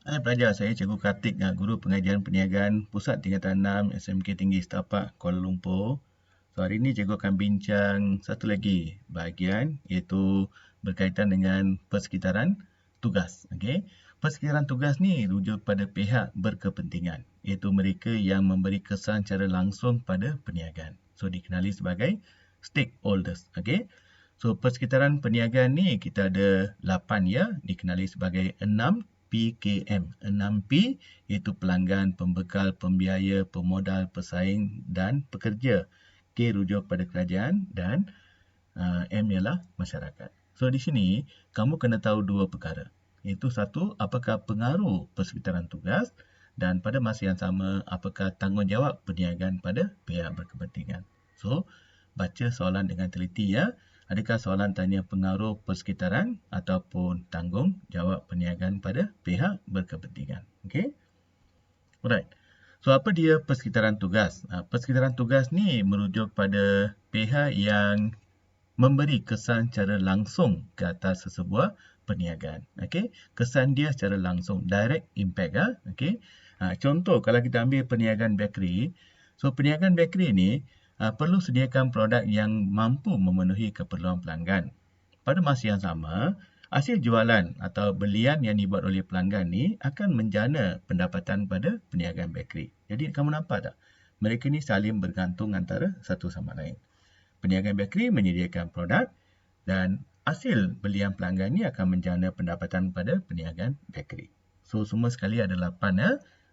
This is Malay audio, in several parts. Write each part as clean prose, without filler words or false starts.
Hai pelajar, saya Cikgu Kartik, Guru Pengajian Perniagaan Pusat Tingkatan 6 SMK Tinggi Setapak, Kuala Lumpur. So, hari ini Cikgu akan bincang satu lagi bahagian iaitu berkaitan dengan persekitaran tugas. Okey. Persekitaran tugas ni rujuk pada pihak berkepentingan, iaitu mereka yang memberi kesan secara langsung pada perniagaan. So, dikenali sebagai stakeholders. Okey. So, persekitaran perniagaan ni kita ada 8 ya, dikenali sebagai 6 PKM. 6P iaitu pelanggan, pembekal, pembiaya, pemodal, pesaing dan pekerja. K rujuk pada kerajaan dan M ialah masyarakat. So di sini kamu kena tahu dua perkara. Iaitu satu, apakah pengaruh persekitaran tugas dan pada masa yang sama apakah tanggungjawab perniagaan pada pihak berkepentingan. So baca soalan dengan teliti ya. Adakah soalan tanya pengaruh persekitaran ataupun tanggungjawab perniagaan pada pihak berkepentingan? Okey. Alright. So apa dia persekitaran tugas? Persekitaran tugas ni merujuk pada pihak yang memberi kesan secara langsung ke atas sesebuah perniagaan. Okey, kesan dia secara langsung, direct impact okey. Contoh kalau kita ambil perniagaan bakery, so perniagaan bakery ni perlu sediakan produk yang mampu memenuhi keperluan pelanggan. Pada masa yang sama, hasil jualan atau belian yang dibuat oleh pelanggan ni akan menjana pendapatan pada perniagaan bakery. Jadi kamu nampak tak? Mereka ni saling bergantung antara satu sama lain. Perniagaan bakery menyediakan produk dan hasil belian pelanggan ni akan menjana pendapatan pada perniagaan bakery. So semua sekali ada 8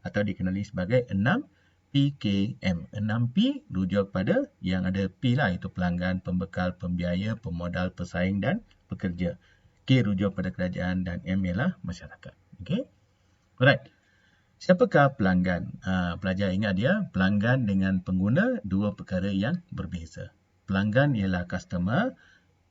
atau dikenali sebagai 6 PKM. 6P rujuk pada yang ada P lah, itu pelanggan, pembekal, pembiaya, pemodal, pesaing dan pekerja. K rujuk pada kerajaan dan M ialah masyarakat. Okey. Alright. Siapakah pelanggan? Pelajar ingat dia, pelanggan dengan pengguna dua perkara yang berbeza. Pelanggan ialah customer,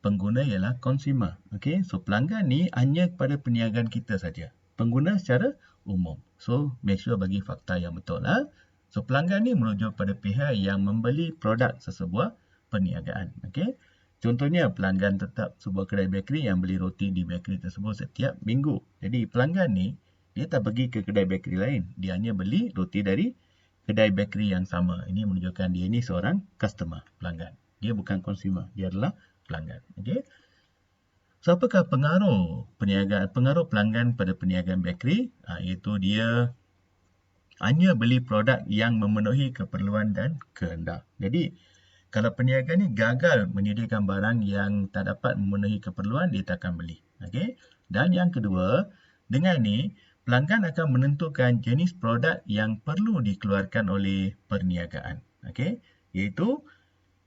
pengguna ialah consumer. Okey, so pelanggan ni hanya kepada perniagaan kita saja. Pengguna secara umum. So make sure bagi fakta yang betul lah. So pelanggan ni merujuk pada pihak yang membeli produk sesebuah perniagaan. Okey. Contohnya pelanggan tetap sebuah kedai bakery yang beli roti di bakery tersebut setiap minggu. Jadi pelanggan ni dia tak pergi ke kedai bakery lain. Dia hanya beli roti dari kedai bakery yang sama. Ini menunjukkan dia ni seorang customer, pelanggan. Dia bukan consumer, dia adalah pelanggan. Okey. So apakah pengaruh pelanggan pada perniagaan bakery? Iaitu dia hanya beli produk yang memenuhi keperluan dan kehendak. Jadi kalau perniagaan ni gagal menyediakan barang yang tak dapat memenuhi keperluan, dia tak akan beli. Okey. Dan yang kedua, dengan ni pelanggan akan menentukan jenis produk yang perlu dikeluarkan oleh perniagaan. Okey. Iaitu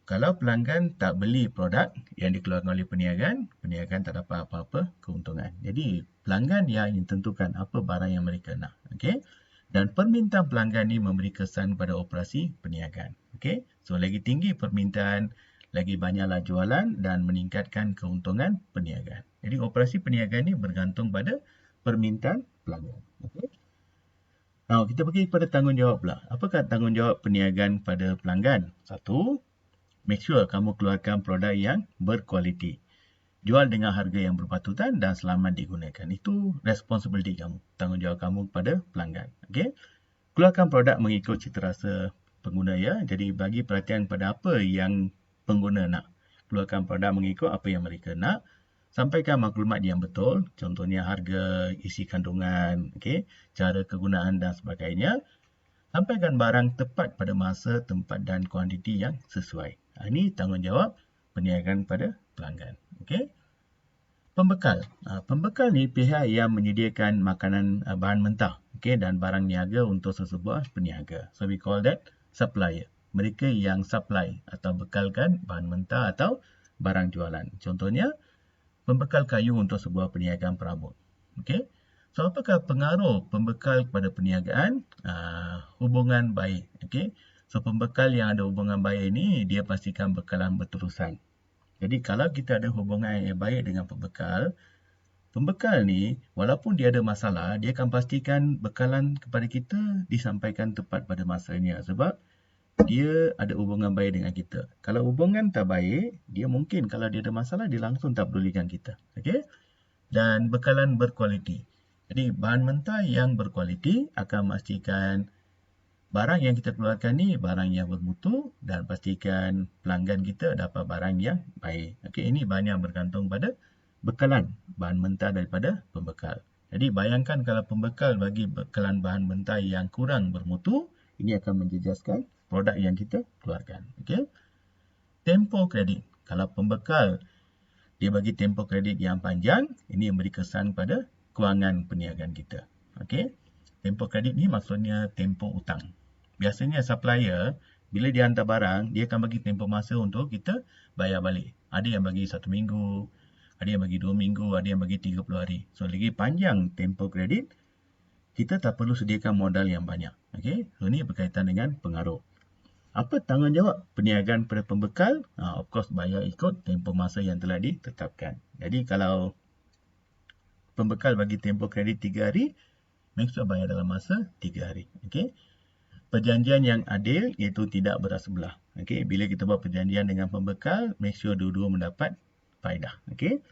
kalau pelanggan tak beli produk yang dikeluarkan oleh perniagaan, perniagaan tak dapat apa-apa keuntungan. Jadi pelanggan yang tentukan apa barang yang mereka nak. Okey. Dan permintaan pelanggan ni memberi kesan pada operasi perniagaan. Okey. So lagi tinggi permintaan, lagi banyaklah jualan dan meningkatkan keuntungan perniagaan. Jadi operasi perniagaan ni bergantung pada permintaan pelanggan. Okey. Now kita pergi kepada tanggungjawab pula. Apakah tanggungjawab perniagaan pada pelanggan? Satu, make sure kamu keluarkan produk yang berkualiti. Jual dengan harga yang berpatutan dan selamat digunakan. Itu responsibility kamu, tanggungjawab kamu kepada pelanggan. Okey. Keluarkan produk mengikut citarasa pengguna ya. Jadi bagi perhatian pada apa yang pengguna nak. Keluarkan produk mengikut apa yang mereka nak. Sampaikan maklumat yang betul, contohnya harga, isi kandungan, okey, cara kegunaan dan sebagainya. Sampaikan barang tepat pada masa, tempat dan kuantiti yang sesuai. Ini tanggungjawab perniagaan pada pelanggan. Okey. Pembekal. Pembekal ni pihak yang menyediakan makanan bahan mentah, okey, dan barang niaga untuk sesebuah peniaga. So we call that supplier. Mereka yang supply atau bekalkan bahan mentah atau barang jualan. Contohnya pembekal kayu untuk sebuah perniagaan perabot. Okey. So apakah pengaruh pembekal kepada perniagaan? Hubungan baik. Okey. So pembekal yang ada hubungan baik ni dia pastikan bekalan berterusan. Jadi kalau kita ada hubungan yang baik dengan pembekal, pembekal ni walaupun dia ada masalah, dia akan pastikan bekalan kepada kita disampaikan tepat pada masanya sebab dia ada hubungan baik dengan kita. Kalau hubungan tak baik, dia mungkin kalau dia ada masalah, dia langsung tak pedulikan kita. Okey? Dan bekalan berkualiti. Jadi bahan mentah yang berkualiti akan memastikan barang yang kita keluarkan ni barang yang bermutu dan pastikan pelanggan kita dapat barang yang baik. Okey, ini bahan yang bergantung pada bekalan bahan mentah daripada pembekal. Jadi bayangkan kalau pembekal bagi bekalan bahan mentah yang kurang bermutu, ini akan menjejaskan produk yang kita keluarkan. Okey. Tempoh kredit. Kalau pembekal dia bagi tempoh kredit yang panjang, ini memberi kesan pada kewangan perniagaan kita. Okey. Tempoh kredit ni maksudnya tempoh hutang. Biasanya supplier, bila dia hantar barang, dia akan bagi tempoh masa untuk kita bayar balik. Ada yang bagi 1 minggu, ada yang bagi 2 minggu, ada yang bagi 30 hari. So, lagi panjang tempoh kredit, kita tak perlu sediakan modal yang banyak. Okey. So, ini berkaitan dengan pengaruh. Apa tanggungjawab perniagaan pada pembekal? Of course, bayar ikut tempoh masa yang telah ditetapkan. Jadi, kalau pembekal bagi tempoh kredit 3 hari, make sure bayar dalam masa 3 hari. Okey. Perjanjian yang adil iaitu tidak berat sebelah. Okey, bila kita buat perjanjian dengan pembekal, make sure dua-dua mendapat faedah. Okey.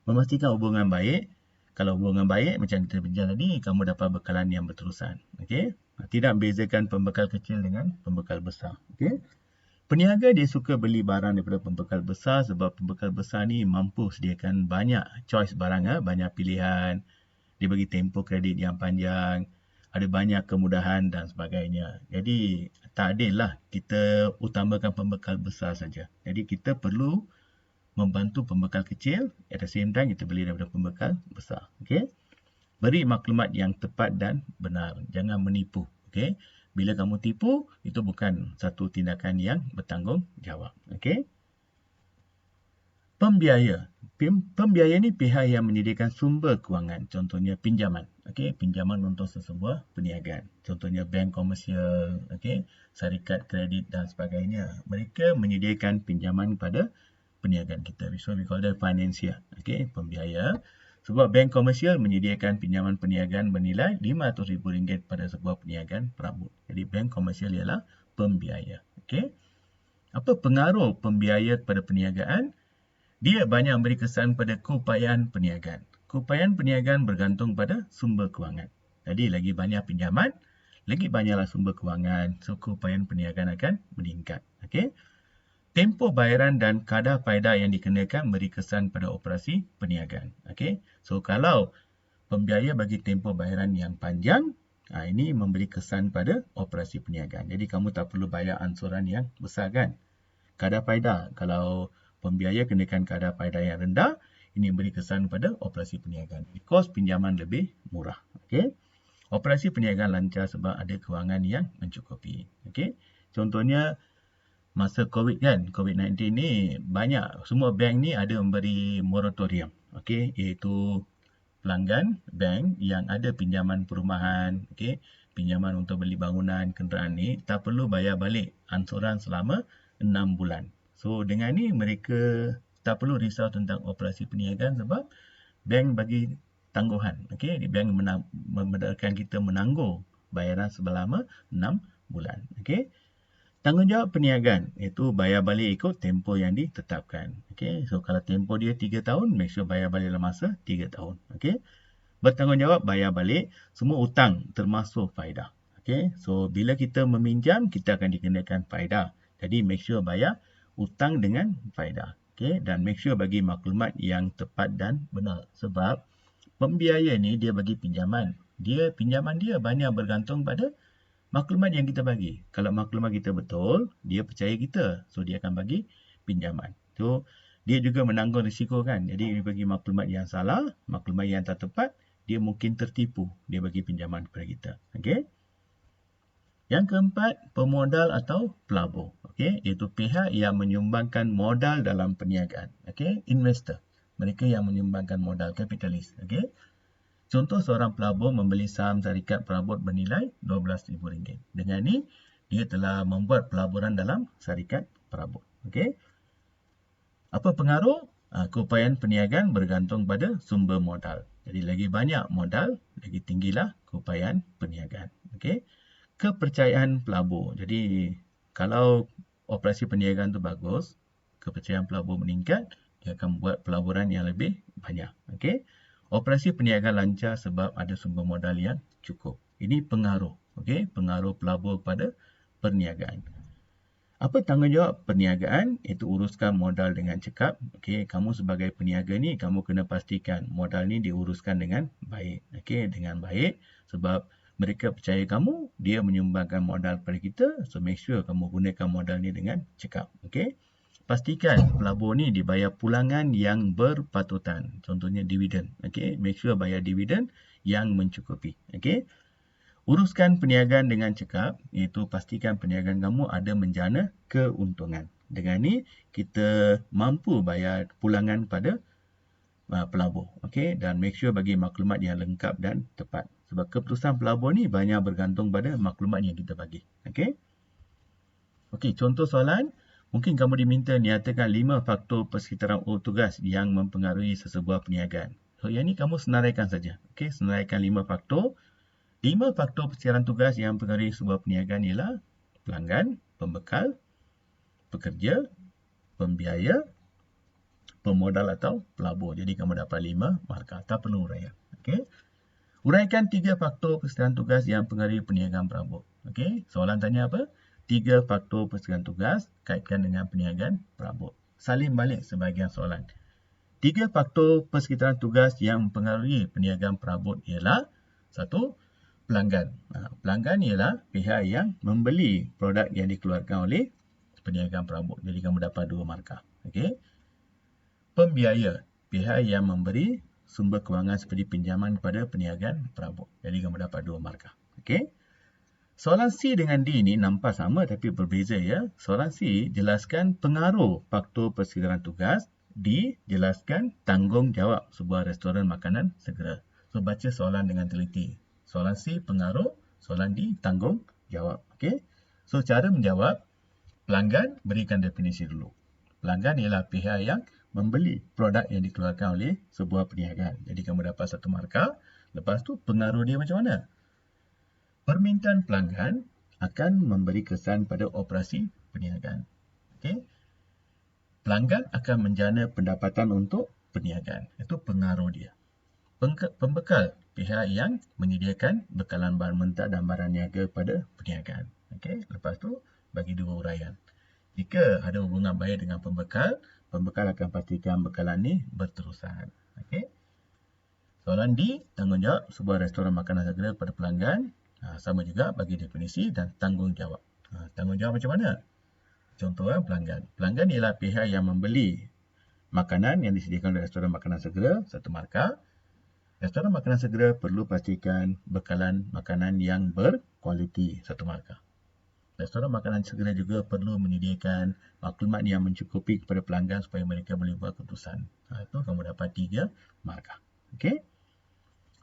Memastikan hubungan baik. Kalau hubungan baik, macam kita bincang tadi, kamu dapat bekalan yang berterusan. Okey. Tidak membezakan pembekal kecil dengan pembekal besar. Okey. Peniaga dia suka beli barang daripada pembekal besar sebab pembekal besar ni mampu sediakan banyak choice barang, banyak pilihan. Dia bagi tempoh kredit yang panjang, ada banyak kemudahan dan sebagainya. Jadi tak adil lah kita utamakan pembekal besar saja. Jadi kita perlu membantu pembekal kecil, at the same time kita beli daripada pembekal besar. Okay? Beri maklumat yang tepat dan benar. Jangan menipu. Okay? Bila kamu tipu, itu bukan satu tindakan yang bertanggungjawab. Okay? Pembiaya. Pembiaya ni pihak yang menyediakan sumber kewangan. Contohnya pinjaman. Okay? Pinjaman untuk sesebuah perniagaan. Contohnya bank komersial, okay? Syarikat kredit dan sebagainya. Mereka menyediakan pinjaman kepada perniagaan kita. So we call that financier. Okay? Pembiaya. Sebab bank komersial menyediakan pinjaman perniagaan bernilai RM500,000 pada sebuah perniagaan perabot. Jadi bank komersial ialah pembiaya. Okay? Apa pengaruh pembiaya kepada perniagaan? Dia banyak memberi kesan pada keupayaan perniagaan. Keupayaan perniagaan bergantung pada sumber kewangan. Jadi lagi banyak pinjaman, lagi banyaklah sumber kewangan. So keupayaan perniagaan akan meningkat. Okay? Tempoh bayaran dan kadar faedah yang dikenakan beri kesan pada operasi perniagaan. Okay? So kalau pembiaya bagi tempoh bayaran yang panjang, ini memberi kesan pada operasi perniagaan. Jadi kamu tak perlu bayar ansuran yang besar kan? Kadar faedah, kalau pembiaya kenakan kadar faedah yang rendah, ini memberi kesan pada operasi perniagaan. Kos pinjaman lebih murah. Okay? Operasi perniagaan lancar sebab ada kewangan yang mencukupi. Okay? Contohnya, masa COVID kan, COVID-19 ni banyak, semua bank ni ada memberi moratorium. Okay? Iaitu pelanggan bank yang ada pinjaman perumahan, okay? Pinjaman untuk beli bangunan, kenderaan ni, tak perlu bayar balik ansuran selama 6 bulan. So dengan ni mereka tak perlu risau tentang operasi perniagaan sebab bank bagi tangguhan. Okay? Bank membenarkan kita menangguh bayaran selama 6 bulan. Okay? Tanggungjawab perniagaan iaitu bayar balik ikut tempoh yang ditetapkan. Okay? So kalau tempoh dia 3 tahun, make sure bayar balik dalam masa 3 tahun. Okay? Bertanggungjawab bayar balik semua hutang termasuk faedah. Okay? So bila kita meminjam, kita akan dikenakan faedah. Jadi make sure bayar hutang dengan faedah. Okay? Dan make sure bagi maklumat yang tepat dan benar. Sebab pembiaya ni dia bagi pinjaman. Pinjaman dia banyak bergantung pada maklumat yang kita bagi. Kalau maklumat kita betul, dia percaya kita. So, dia akan bagi pinjaman. So, dia juga menanggung risiko kan. Jadi, dia bagi maklumat yang salah, maklumat yang tak tepat, dia mungkin tertipu. Dia bagi pinjaman kepada kita. Okay? Yang keempat, pemodal atau pelabur. Okay? Iaitu pihak yang menyumbangkan modal dalam perniagaan. Okay? Investor. Mereka yang menyumbangkan modal, kapitalis. Okay? Contoh seorang pelabur membeli saham syarikat perabot bernilai RM12,000. Dengan ni, dia telah membuat pelaburan dalam syarikat perabot. Okey. Apa pengaruh? Keupayaan perniagaan bergantung pada sumber modal. Jadi lagi banyak modal, lagi tinggilah keupayaan perniagaan. Okey. Kepercayaan pelabur. Jadi kalau operasi perniagaan tu bagus, kepercayaan pelabur meningkat, dia akan buat pelaburan yang lebih banyak. Okey. Operasi perniagaan lancar sebab ada sumber modal yang cukup. Ini pengaruh. Okey, pengaruh pelabur pada perniagaan. Apa tanggungjawab perniagaan? Itu uruskan modal dengan cekap. Okey, kamu sebagai peniaga ni, kamu kena pastikan modal ni diuruskan dengan baik. Okey, dengan baik sebab mereka percaya kamu, dia menyumbangkan modal kepada kita. So, make sure kamu gunakan modal ni dengan cekap. Okey. Pastikan pelabur ni dibayar pulangan yang berpatutan. Contohnya dividen. Okey, make sure bayar dividen yang mencukupi. Okey. Uruskan perniagaan dengan cekap, iaitu pastikan perniagaan kamu ada menjana keuntungan. Dengan ni, kita mampu bayar pulangan pada pelabur. Okey, dan make sure bagi maklumat yang lengkap dan tepat. Sebab keputusan pelabur ni banyak bergantung pada maklumat yang kita bagi. Okey. Okey, contoh soalan. Mungkin kamu diminta nyatakan 5 faktor persekitaran tugas yang mempengaruhi sesebuah perniagaan. So, yang ni kamu senaraikan saja. Okey, senaraikan 5 faktor. 5 faktor persekitaran tugas yang mempengaruhi sebuah perniagaan ialah pelanggan, pembekal, pekerja, pembiaya, pemodal atau pelabur. Jadi kamu dapat 5 markah. Tak perlu uraian. Okey. Uraikan 3 faktor persekitaran tugas yang mempengaruhi perniagaan pelabur. Okey. Soalan tanya apa? 3 faktor persekitaran tugas kaitkan dengan perniagaan pelabur. Salin balik sebahagian soalan. 3 faktor persekitaran tugas yang mempengaruhi perniagaan pelabur ialah 1. Pelanggan. Pelanggan ialah pihak yang membeli produk yang dikeluarkan oleh perniagaan pelabur. Jadi kamu dapat 2 markah. Okey. Pembiaya. Pihak yang memberi sumber kewangan seperti pinjaman kepada perniagaan pelabur. Jadi kamu dapat 2 markah. Okey. Soalan C dengan D ni nampak sama tapi berbeza ya. Soalan C jelaskan pengaruh faktor persekitaran tugas. D jelaskan tanggungjawab sebuah restoran makanan segera. So baca soalan dengan teliti. Soalan C pengaruh, soalan D tanggungjawab. Okey. So cara menjawab, pelanggan berikan definisi dulu. Pelanggan ialah pihak yang membeli produk yang dikeluarkan oleh sebuah perniagaan. Jadi kamu dapat 1 markah. Lepas tu pengaruh dia macam mana? Permintaan pelanggan akan memberi kesan pada operasi perniagaan. Okey. Pelanggan akan menjana pendapatan untuk perniagaan. Itu pengaruh dia. Pembekal, pihak yang menyediakan bekalan bahan mentah dan barang niaga pada perniagaan. Okey, lepas tu bagi 2 uraian. Jika ada hubungan baik dengan pembekal, pembekal akan pastikan bekalan ni berterusan. Okey. Soalan D, tanggungjawab sebuah restoran makanan segera pada pelanggan. Sama juga bagi definisi dan tanggungjawab. Tanggungjawab macam mana? Contoh pelanggan. Pelanggan ialah pihak yang membeli makanan yang disediakan oleh restoran makanan segera, 1 markah. Restoran makanan segera perlu pastikan bekalan makanan yang berkualiti, 1 markah. Restoran makanan segera juga perlu menyediakan maklumat yang mencukupi kepada pelanggan supaya mereka boleh buat keputusan. Itu kamu dapat 3 markah. Okey?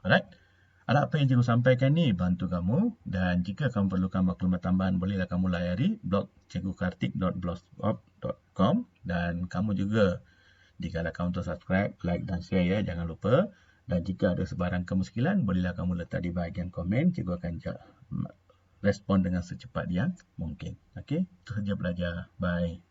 Alright. Harap apa yang cikgu sampaikan ni bantu kamu, dan jika kamu perlukan maklumat tambahan, bolehlah kamu layari blog cikgukartik.blogspot.com, dan kamu juga digalakkan untuk subscribe, like dan share ya, jangan lupa. Dan jika ada sebarang kemuskilan, bolehlah kamu letak di bahagian komen. Cikgu akan respon dengan secepat yang mungkin. Okey, itu saja belajar. Bye.